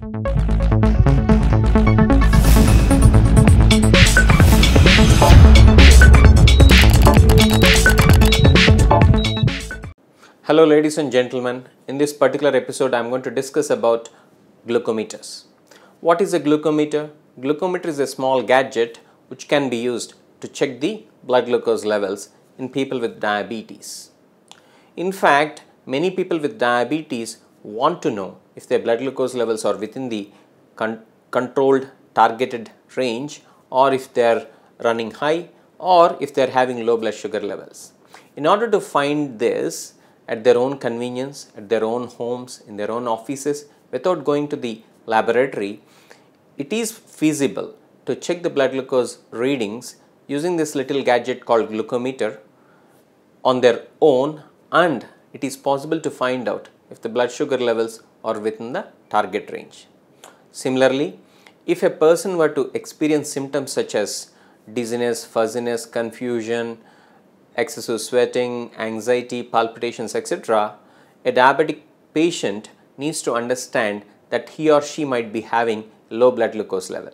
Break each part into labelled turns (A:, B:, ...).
A: Hello ladies and gentlemen, in this particular episode I am going to discuss about glucometers. What is a glucometer? Glucometer is a small gadget which can be used to check the blood glucose levels in people with diabetes. In fact, many people with diabetes want to know if their blood glucose levels are within the controlled targeted range, or if they are running high, or if they are having low blood sugar levels. In order to find this at their own convenience, at their own homes, in their own offices, without going to the laboratory, it is feasible to check the blood glucose readings using this little gadget called glucometer on their own, and it is possible to find out if the blood sugar levels are within the target range. Similarly, if a person were to experience symptoms such as dizziness, fuzziness, confusion, excessive sweating, anxiety, palpitations, etc., a diabetic patient needs to understand that he or she might be having low blood glucose level.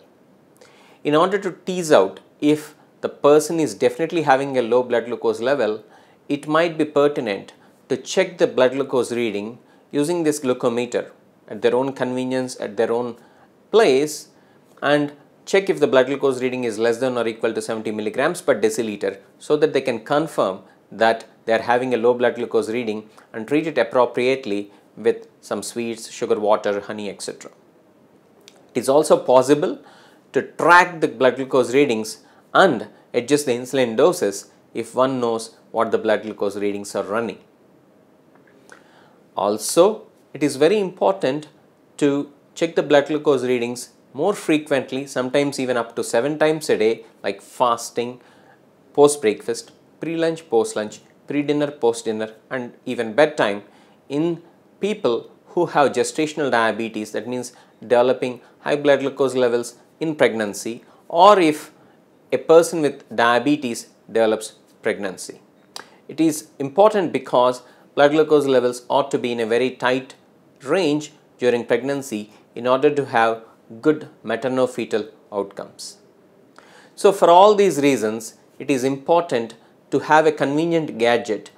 A: In order to tease out if the person is definitely having a low blood glucose level, it might be pertinent to check the blood glucose reading using this glucometer at their own convenience, at their own place, and check if the blood glucose reading is less than or equal to 70 milligrams per deciliter, so that they can confirm that they are having a low blood glucose reading and treat it appropriately with some sweets, sugar, water, honey, etc. It is also possible to track the blood glucose readings and adjust the insulin doses if one knows what the blood glucose readings are running. Also, it is very important to check the blood glucose readings more frequently, sometimes even up to 7 times a day, like fasting, post-breakfast, pre-lunch, post-lunch, pre-dinner, post-dinner, and even bedtime in people who have gestational diabetes, that means developing high blood glucose levels in pregnancy, or if a person with diabetes develops pregnancy. It is important because blood glucose levels ought to be in a very tight range during pregnancy in order to have good maternal-fetal outcomes. So for all these reasons, it is important to have a convenient gadget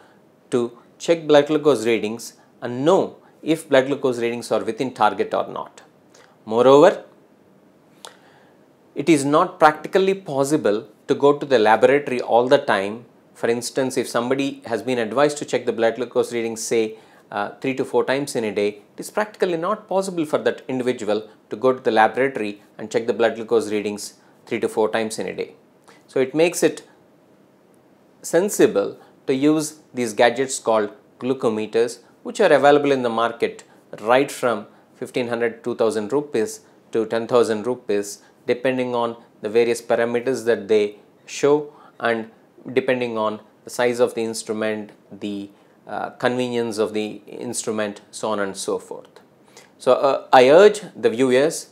A: to check blood glucose readings and know if blood glucose readings are within target or not. Moreover, it is not practically possible to go to the laboratory all the time. For instance, if somebody has been advised to check the blood glucose readings, say 3 to 4 times in a day, it is practically not possible for that individual to go to the laboratory and check the blood glucose readings 3 to 4 times in a day. So it makes it sensible to use these gadgets called glucometers, which are available in the market right from 1500 2000 rupees to 10,000 rupees, depending on the various parameters that they show and depending on the size of the instrument, the convenience of the instrument, so on and so forth. So I urge the viewers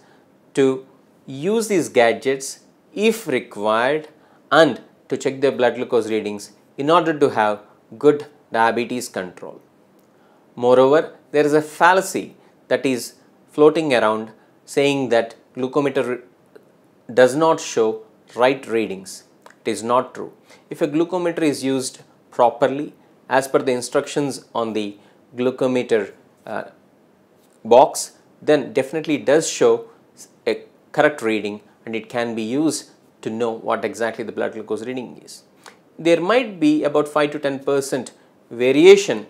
A: to use these gadgets if required and to check their blood glucose readings in order to have good diabetes control. Moreover, there is a fallacy that is floating around saying that glucometer does not show right readings. It is not true. If a glucometer is used properly as per the instructions on the glucometer box, then definitely it does show a correct reading and it can be used to know what exactly the blood glucose reading is. There might be about 5 to 10% variation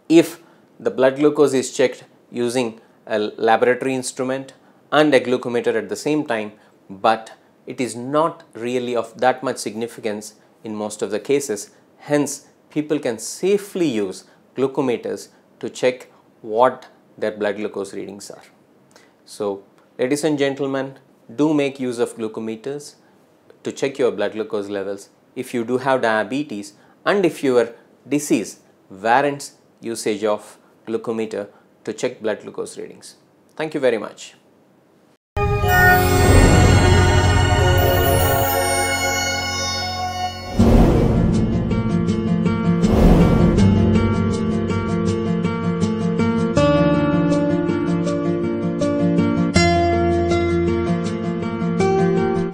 A: if the blood glucose is checked using a laboratory instrument and a glucometer at the same time, but it is not really of that much significance in most of the cases. Hence, people can safely use glucometers to check what their blood glucose readings are. So, ladies and gentlemen, do make use of glucometers to check your blood glucose levels if you do have diabetes and if your disease warrants usage of glucometer to check blood glucose readings. Thank you very much.